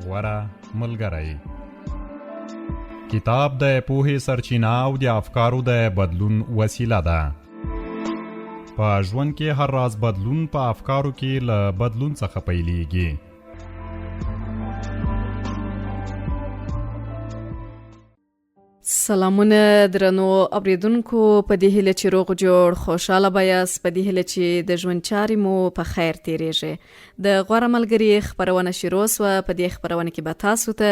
غوره ملګری. کتاب د پوهې سرچینه او د افکارو د بدلون وسیله ده. په ژوند کې هر راز بدلون په افکارو کې له بدلون څخه پیلېږي. سلامونه درنو اوریدونکو، په دې هیله چې روغ جوړ خوشاله بیاست، په دې هیله چې د ژوند چارې مو په خیر تیریږي. د غوره ملګري خپرونه شروع سوه. په دې خپرونه کې به تاسو ته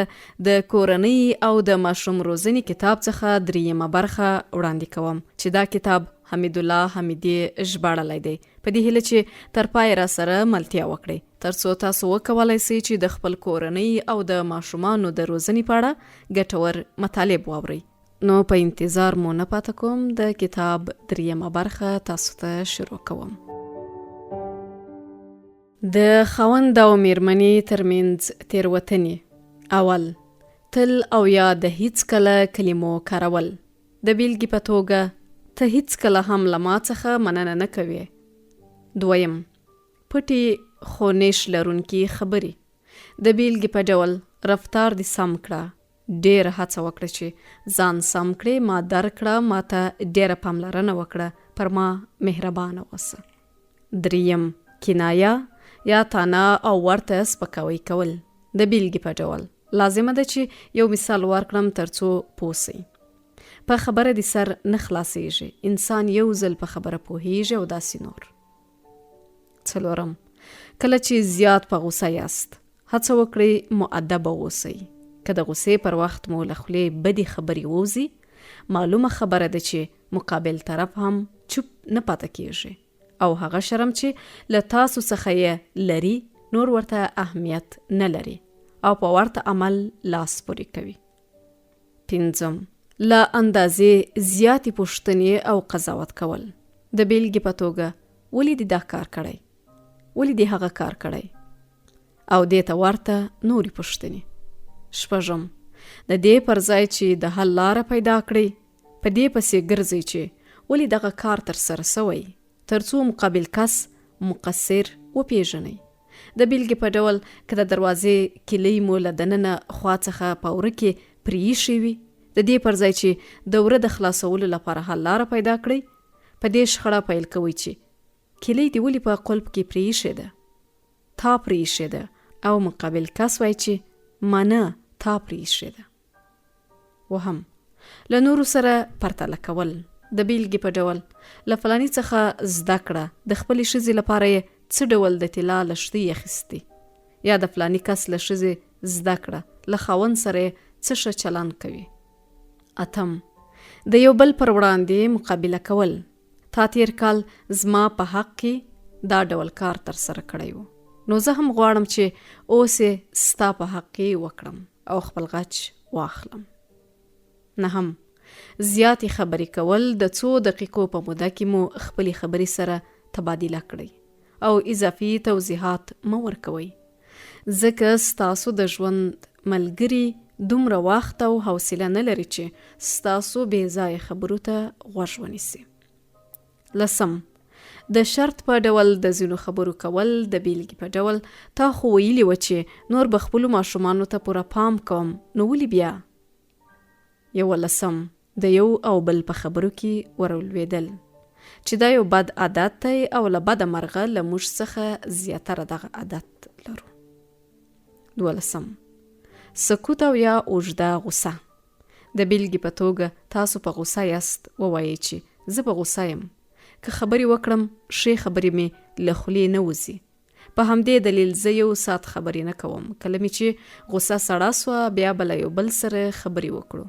د کورنۍ او د ماشوم روزنې کتاب څخه دریمه برخه وړاندې کوم چې دا کتاب حمید الله حمیدي ژباړلی دی. په دې هیله چې تر پای را سره ملتیا وکړئ ترڅو تاسو وکولای شئ چې د خپل کورنۍ او د ماشومانو د روزنې په اړه ګټور مطالب واورئ. نو په انتظار مو نه پاته کوم، د کتاب دریمه برخه تاسو ته شروع کوم. د خاوند او میرمنې ترمنځ تیروتنې. اول، تل او یا د هیڅ کله کلمو کارول. د بیلګې په توګه، ته هیڅ کله هم له ما څخه مننه نه کوې. دویم، پټې خو نیش لرونکي خبرې. د بیلګې په ډول، رفتار دې سم کړه، ډېره هڅه وکړه چې ځان سم کړې، ما درک کړه، ما ته ډېره پاملرنه وکړه، پر ما مهربانه اوسه. دریم، کنایه یا تانه او ورته سپکاوی کول. د بیلګې په ډول، لازمه ده چې یو مثال ورکړم ترڅو پوه سئ. په خبره دې سر نه خلاصېږي، انسان یو ځل په خبره پوهېږي او داسې نور. څلورم، کله چې زیات په غوسه یاست، هڅه وکړئ مؤدبه اوسئ. که د غوسې پر وخت مو له خولې بدې خبرې ووځي، معلومه خبره ده چې مقابل طرف هم چوپ نه پاته کېږي او هغه شرم چې له تاسو څخه یې لري نور ورته اهمیت نه لري او په ورته عمل لاس پورې کوي. پنځم، له اندازې زیاتې پوښتنې او قضاوت کول. د بیلګې په توګه، ولې دې دا کار کړی؟ ولې دې هغه کار کړی؟ او دې ته ورته نورې پوښتنې. شپږم، د دې پر ځای چې د حل لاره پیدا کړئ، په دې پسې ګرځئ چې ولې دغه کار تر سره سوی، ترڅو مقابل کس مقصر وپیژنئ. د بیلګې په ډول، که د دروازې کیلۍ مو له دننه خوا څخه په وره کې پرېښې وي، د دې پر ځای چې د وره د خلاصولو لپاره حل لاره پیدا کړئ، په دې شخړه پیل کوئ چې کیلۍ دې ولې په قلف کې پرېښې ده، تا پرېښې ده، او مقابل کس وایي چې منه، تا پرېښې ده. وهم، له نورو سره پرتله کول. د بیلګې په ډول، له فلاني څخه زده کړه، د خپلې ښځې لپاره یې څه ډول د طلا لښتې اخیستې، یا د فلاني کس له ښځې زده کړه، له خاوند سره یې څه ښه چلند کوي. اتم، د یو بل پر وړاندې مقابله کول. تا تیر کال زما په حق کې دا ډول کار تر سره کړی و، نو زه هم غواړم چې اوس یې ستا په حق کې وکړم او خپل غچ واخلم. نهم، زیاتې خبرې کول. د څو دقیقو په موده کې مو خپلې خبرې سره تبادله کړئ او اضافي توضیحات مه ورکوئ، ځکه ستاسو د ژوند ملګري دومره وخت او حوصله نه لري چې ستاسو بې ځایه خبرو ته غوږ ونیسي. لسم، د شرط په ډول د ځینو خبرو کول. د بیلګې په ډول، تا خو ویلي و چې نور به خپلو ماشومانو ته پوره پام کوم، نو ولې بیا؟ 11، د یو او بل په خبرو کې ورولوېدل، چې دا یو بد عادت دی او له بده مرغه له موږ څخه زیاتره دغه عادت لرو. 12، سکوت او یا اوږده غوسه. د بیلګې په توګه، تاسو په غوسه یاست، ووایئ چې زه په غوسه یم، که خبرې وکړم ښې خبرې مې له خولې نه وځي، په همدې دلیل زه یو ساعت خبرې نه کوم. کله مې چې غوسه سړه سوه، بیا به له یو بل سره خبرې وکړو.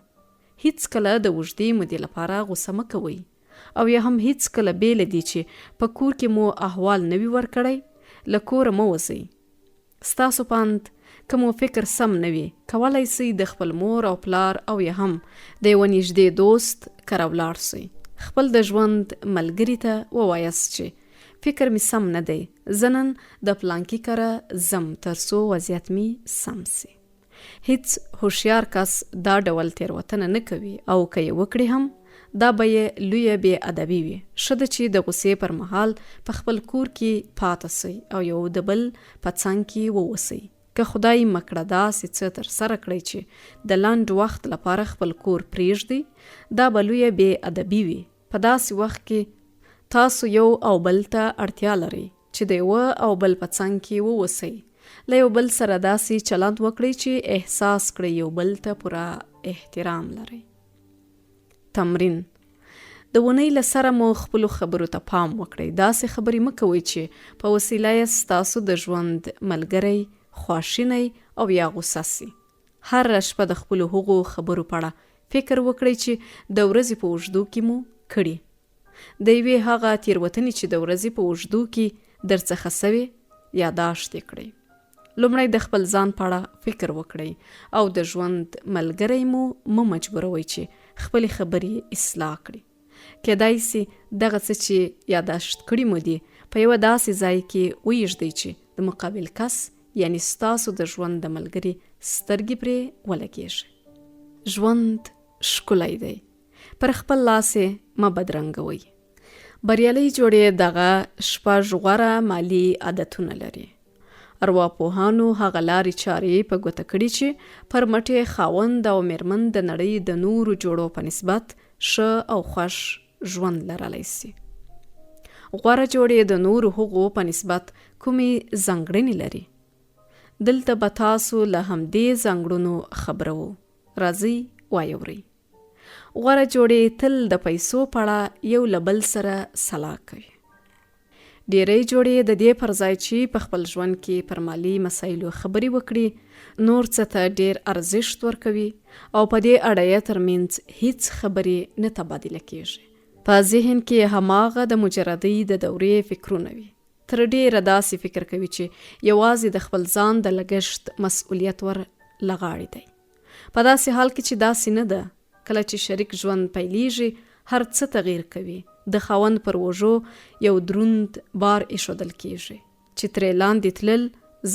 هیڅ کله د اوږدې مودې لپاره غوسه مه کوئ، او یا هم هیڅ کله بې له دې چې په کور کې مو احوال نه وي ورکړی، له کوره مه وځئ. ستاسو پند که مو فکر سم نه وي، کولی سئ د خپل مور او پلار او یا هم د یوه نږدې دوست کره ولاړ سئ. خپل د ژوند ملګري ته ووایاست چې فکر می سم نه دی، زه نن د پلانکي کره ځم ترڅو وضعیت می سم سي. هیڅ هوښیار کس دا ډول تېروتنه نه کوي، او که یې وکړي هم دا به یې لویه بې ادبي وي. ښه ده چې د غوسې پر مهال په خپل کور کې پاته سئ او یو د بل په څنګ کې واوسئ. که خدای مکړه داسې څه ترسره کړی چې د لنډ وخت لپاره خپل کور پرېږدي، دا به لویه بې ادبي وي. په داسې وخت کې تاسو یو او بل ته اړتیا لرئ چې د یوه او بل په څنګ کې واوسئ. له یو بل سره داسې چلند وکړئ چې احساس کړئ یو بل ته پوره احترام لرئ. تمرین: د ونې له سره مو خپلو خبرو ته پام وکړئ. داسې خبرې مه کوئ چې په وسیله یې ستاسو د ژوند ملګری خواشینی او یا غوسه سي. هره شپه د خپلو هغو خبرو په اړه فکر وکړئ چې د ورځې په اوږدو کې مو کړي. د یوې هغه تېروتنې چې د ورځې په اوږدو کې درڅخه سوې یاداشت یې کړئ. لومړی د خپل ځان په اړه فکر وکړئ او د ژوند ملګری مو مه مجبوروئ چې خپلې خبرې اصلاح کړي. کېدای سي دغه څه چې یاداشت کړي مو دي په یوه داسې ځای کې ویږدئ چې د مقابل کس یعنی ستاسو د ژوند د ملګري سترګې پرې ولګېږي. ژوند ښکلی دی، پر خپل لاس یې مه بدرنګوئ. بریالی جوړې دغه شپږ غوره مالي عادتونه لري. ارواپوهانو هغه لارې چارې په ګوته کړي چې پر مټې خاوند او میرمن د نړۍ د نورو جوړو په نسبت ښه او خوښ ژوند لرلی سي. غوره جوړې د نورو هغو په نسبت کومې ځانګړنې لري؟ دلته به تاسو له همدې ځانګړنو خبرو. راځئ وایورئ. غوره جوړې تل د پیسو په اړه یو له بل سره سلا کوي. ډیری جوړې د دې پر ځای چې په خپل ژوند کې پر مالي مسایلو خبرې وکړي، نور څه ته ډیر ارزښت ورکوي او په دې اړه یې ترمنځ هیڅ خبرې نه تبادله کیږي. په ذهن کې هماغه د مجردۍ د دورې فکرونه وي. تر ډیره داسې فکر کوي چې یوازې د خپل ځان د لګښت مسؤلیت ور لغاړي دی. په داسې حال کې چې داسې نه ده. کله چې شریک ژوند پیلیږي، هر څه تغییر کوي. د خاوند پر وژو یو دروند بار ایښودل کیږي چې ترې لاندې تلل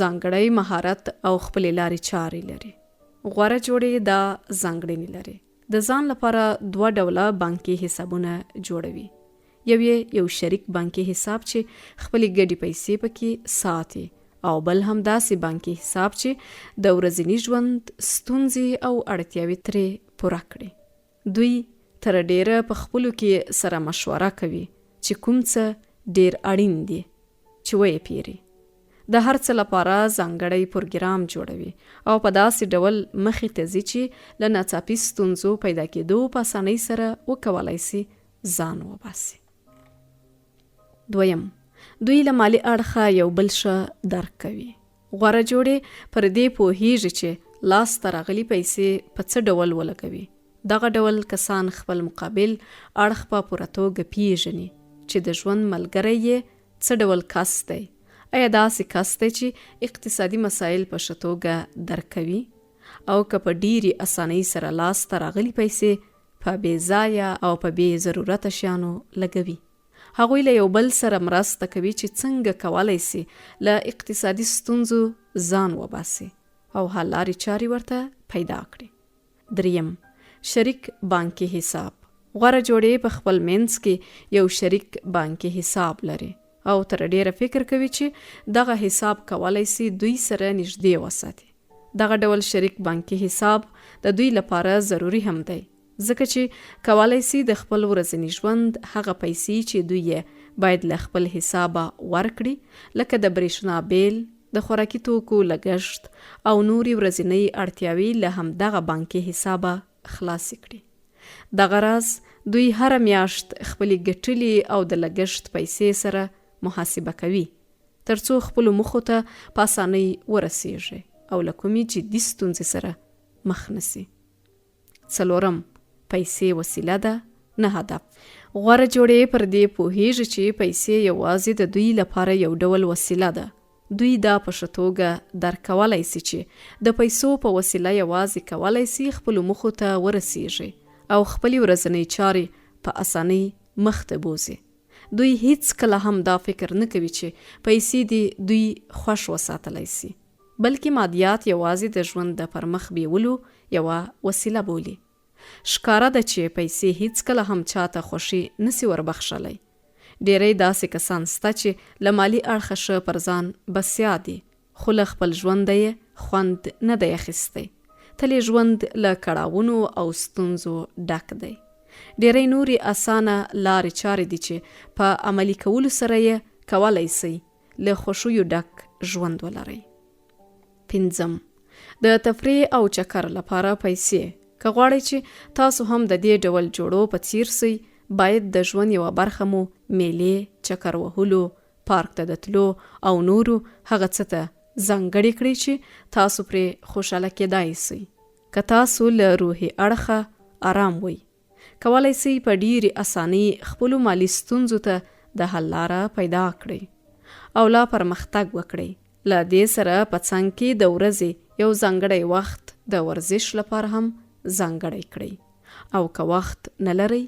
ځانګړی مهارت او خپلې لارې چارې لري. غوره جوړې دا ځانګړنې لري. د ځان لپاره 2 ډوله بانکي حسابونه جوړوي. یو شریک بانکي حساب چې خپلې ګډې پیسې پکې ساتي، او بل هم داسې بانکي حساب چې د ورځني ژوند ستونزې او اړتیاوې ترې پوره کړي. دوی تر ډیره په خپلو کې سره مشوره کوي چې کوم څه ډیر اړین دي چې ویې پیري. د هر څه لپاره ځانګړی پروګرام جوړوي او په داسې ډول مخې ته ځي چې له ناڅاپي ستونزو پیدا کېدو په اسانۍ سره وکولای سي ځان وباسي. 2. دوی له مالي اړخه یو بل ښه درک کوي. غوره جوړې پر دې پوهیږي چې لاس ته راغلي پیسې په څه ډول ولګوي. دغه ډول کسان خپل مقابل اړخ په پوره توګه پیژني چې د ژوند ملګری یې څه ډول کس دی. آیا داسې کس دی چې اقتصادي مسایل په ښه توګه درک کوي او که په ډیرې اسانۍ سره لاس ته راغلي پیسې په بې ځایه او په بې ضرورته شیانو لګوي. هغوی له یو بل سره مرسته کوي چې څنګه کولی سي له اقتصادي ستونزو ځان وباسي او حل لارې چارې ورته پیدا کړي. 3. شریک بانکي حساب. غوره جوړې په خپل منځ کې یو شریک بانکي حساب لري او تر ډیره فکر کوي چې دغه حساب کولی سي دوی سره نږدې وساتي. دغه ډول شریک بانکي حساب د دوی لپاره ضروری هم دی، ځکه چې کولی سي د خپل ورځني ژوند هغه پیسې چې دوی یې باید له خپل حسابه ورکړي، لکه د برېښنا بیل، د خوراکي توکو لګښت او نورې ورځنۍ اړتیاوې له همدغه بانکي حسابه خلاص کړي. دغه راز دوی هره میاشت خپلې ګټلې او د لګښت پیسې سره محاسبه کوي ترڅو خپلو موخو ته په اسانۍ ورسیږي او له کومې جدي ستونزې سره مخ نسي. 4. پیسې وسیله ده، نه هدف. غوره جوړې پر دې پوهیږي چې پیسې یوازې د دوی لپاره یو ډول وسیله ده. دوی دا په ښه توګه درک کولی سي چې د پیسو په وسیله یوازې کولی سي خپلو موخو ته ورسیږي او خپلې ورځنۍ چارې په اسانۍ مخ ته بوځي. دوی هیڅ کله هم دا فکر نه کوي چې پیسې دې دوی خوښ وساتلی سي، بلکې مادیات یوازې د ژوند د پرمخ بیولو یوه وسیله بولي. ښکاره ده چې پیسې هیڅ کله هم چاته خوښي نسی وربخښلی. ډیری داسې کسان سته چې له مالي اړخه ښه پر ځان بسیا دي، خو له خپل ژونده یې خوند نه دی اخیستی. تل ژوند له کړاوونو او ستونزو ډک دی. ډېری نورې اسانه لارې چارې دي چې په عملي کولو سره یې کولی سئ له خوښیو ډک ژوند ولرئ. 5. د تفریح او چکر لپاره پیسې. که غواړئ چې تاسو هم د دې ډول جوړو په څیر سئ، باید د ژوند یوه برخه مو میلې، چکر وهلو، پارک ته د تلو او نورو هغه څه ته ځانګړې کړئ چې تاسو پرې خوشحاله کېدای سئ. که تاسو له روحي اړخه آرام وئ، کولی سئ په ډېرې اسانۍ خپلو مالي ستونزو ته د حل لاره پیدا کړئ او لا پرمختګ وکړئ. له دې سره په څنګ کې د ورځې یو ځانګړی وخت د ورزش لپاره هم ځانګړی کړئ. او که وخت نه لرئ،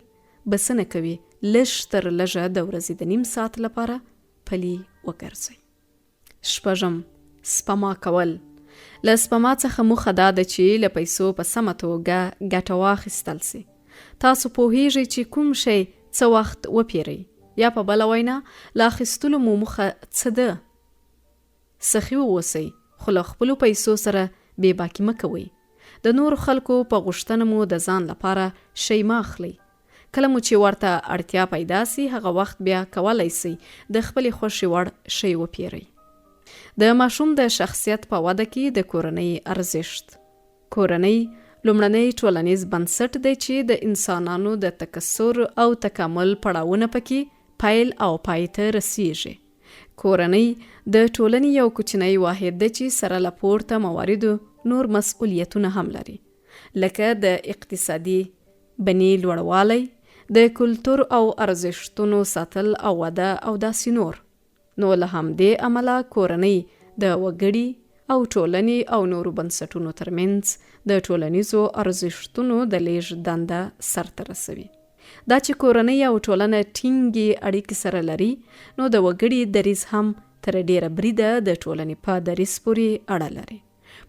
بسنه کوي لږ تر لږه د ورځې د نیم ساعت لپاره پلي وګرځئ. 6. سپما کول. له سپما څخه موخه دا ده چې له پیسو په سمه توګه ګټه واخیستل سي. تاسو پوهیږئ چې کوم شی څه وخت وپیرئ، یا په بله وینا له اخیستلو مو موخه څه ده. سخي واوسئ، خو له خپلو پیسو سره بې باکي مه کوئ. د نورو خلکو په غوښتنه مو د ځان لپاره شی مه اخلئ. کله مو چې ورته اړتیا پیدا سي، هغه وخت بیا کولی سئ د خپلې خوښې وړ شی وپیرئ. د ماشوم د شخصیت په وده کې د کورنۍ ارزښت. کورنۍ لومړنی ټولنیز بنسټ دی چې د انسانانو د تکثر او تکامل پړاوونه پکې پیل او پای ته رسیږي. کورنۍ د ټولنې یو کوچنی واحد دی چې سره له پورته مواردو نور مسؤلیتونه هم لري، لکه د اقتصادي بني لوړوالی، د کلتور او ارزښتونو ساتل او وده او داسې نور. نو له همدې امله کورنۍ د وګړي او ټولنې او نورو بنسټونو ترمنځ د ټولنیزو ارزښتونو د لیږد دنده سرته رسوي. دا چې کورنۍ او ټولنه ټینګې اړیکې سره لري، نو د وګړي دریځ هم تر ډیره بریده د ټولنې په دریځ پورې اړه لري.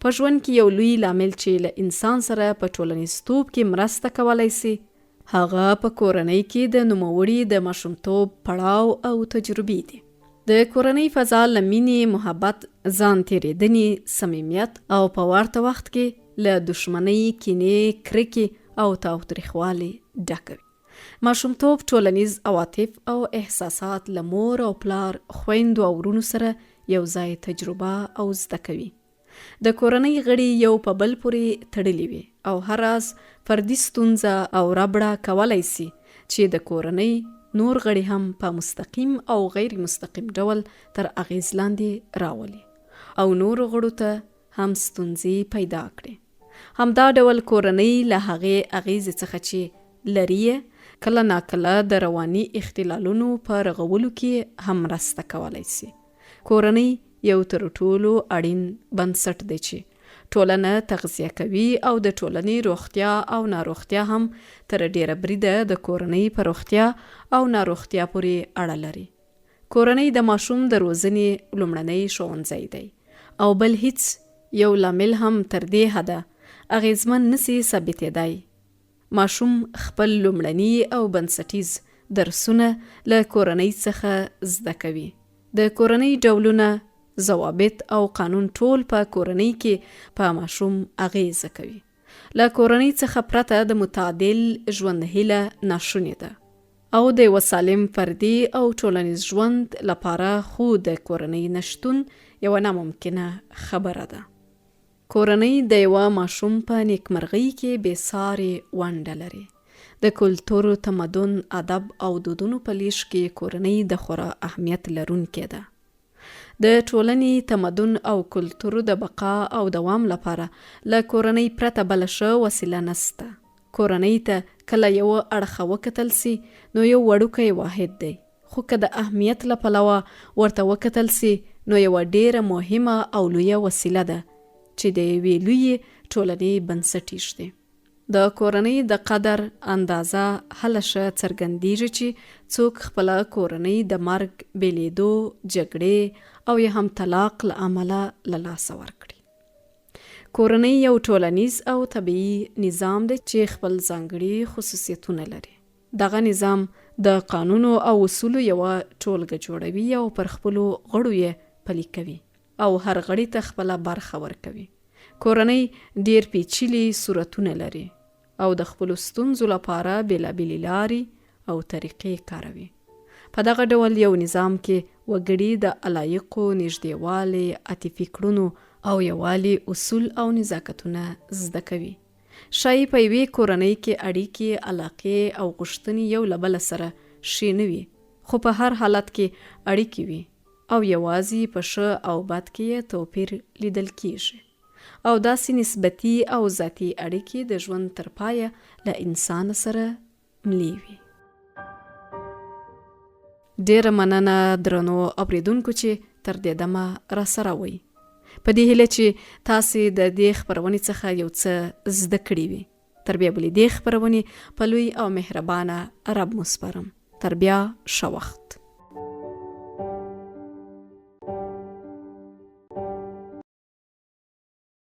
په ژوند کې یو لوی لامل چې له انسان سره په ټولنیزتوب کې مرسته کولی سي، هغه په کورنۍ کې د نوموړي د ماشومتوب پړاو او تجربې دي. د کورنۍ فضا له مینې، محبت، ځان تیریدنې، صمیمیت او په ورته وخت کې له دښمنۍ، کینې، کرکې او تاوتریخوالي ډکه وي. ماشومتوب ټولنیز عواطف او احساسات له مور او پلار، خویندو او ورونو سره یو ځای تجربه او زده کوي. د کورنۍ غړي یو په بل پورې تړلي وي او هر راز فردي ستونزه او ربړه کولی سي چې د کورنۍ نور غړي هم په مستقیم او غیر مستقیم ډول تر اغیز لاندې راولي او نور غړو ته هم ستونزې پیدا کړي. همدا ډول کورنۍ له هغې اغیزې څخه چې لري، کله ناکله د رواني اختلالونو په رغولو کې هم مرسته کولی سي. کورنۍ یو تر ټولو اړین بنسټ دی چې ټولنه تغذیه کوي او د ټولنې روغتیا او ناروغتیا هم تر ډیره بریده د کورنۍ په روغتیا او ناروغتیا پورې اړه لري. کورنۍ د ماشوم د روزنې لومړنی ښوونځی دی او بل هیڅ یو لامل هم تر دې حده اغیزمن نسی ثابتېدای. ماشوم خپل لومړني او بنسټیز درسونه له کورنۍ څخه زده کوي. د کورنۍ ډولونه، ضوابط او قانون ټول په کورنۍ کې په ماشوم اغیزه کوي. له کورنۍ څخه پرته د متعادل ژوند هیله ناشونې ده او د یو سالم فردي او ټولنیز ژوند لپاره خو د کورنۍ نشتون یو ناممکنه خبره ده. کورنۍ د یو ماشوم په نیکمرغۍ کې بې ساري ونډه لري. د کلتور، تمدن، ادب او دودونو په لیږد کې کورنۍ د خورا اهمیت لرونکې ده. د ټولنې، تمدن او کلتور د بقا او دوام لپاره له کورنۍ پرته بله ښه وسیله نسته. کورنۍ ته کله یو اړخه وکتل سي نو یو وړوکی واحد دی، خو که د اهمیت له پلوه ورته وکتل سي نو یوه ډیره مهمه او لویه وسیله ده چې د یوې لویې ټولنې بنسټ ایږدي. د کورنۍ د قدر اندازه هله ښه څرګندیږي چې څوک خپله کورنۍ د مرګ، بیلیدو، جګړې او یا هم طلاق له امله له لاسه ورکړي. کورنۍ یو ټولنیز او طبیعي نظام دی چې خپل ځانګړي خصوصیتونه لري. دغه نظام د قانونو او اصولو یوه ټولګه جوړوي او پر خپلو غړو یې پلي کوي او هر غړي ته خپله برخه ورکوي. کورنۍ ډیر پیچلي صورتونه لري او د خپلو ستونزو لپاره بېلابېلې لارې او طریقې کاروي. په دغه ډول یو نظام کې وګړي د علایقو نږدېوالي، عاطفي کړنو او یووالي اصول او نزاکتونه زده کوي. ښایي په یوې کورنۍ کې اړیکې، علاقې او غوښتنې یو له بله سره ښې نه وي، خو په هر حالت کې اړیکې وي او یوازې په ښه او بد کې یې توپیر لیدل کیږي. او داسې نسبتي او ذاتي اړیکې د ژوند تر پایه له انسان سره ملي وي. ډیره مننه درنو اوریدونکو چې تر دې دمه را سره وئ. په دې هیله چې تاسې د دې خپرونې څخه یو څه زده کړي وي. تر بیا بلې دې خپرونې په لوی او مهربانه رب مو سپارم. تر بیا ښه وخت.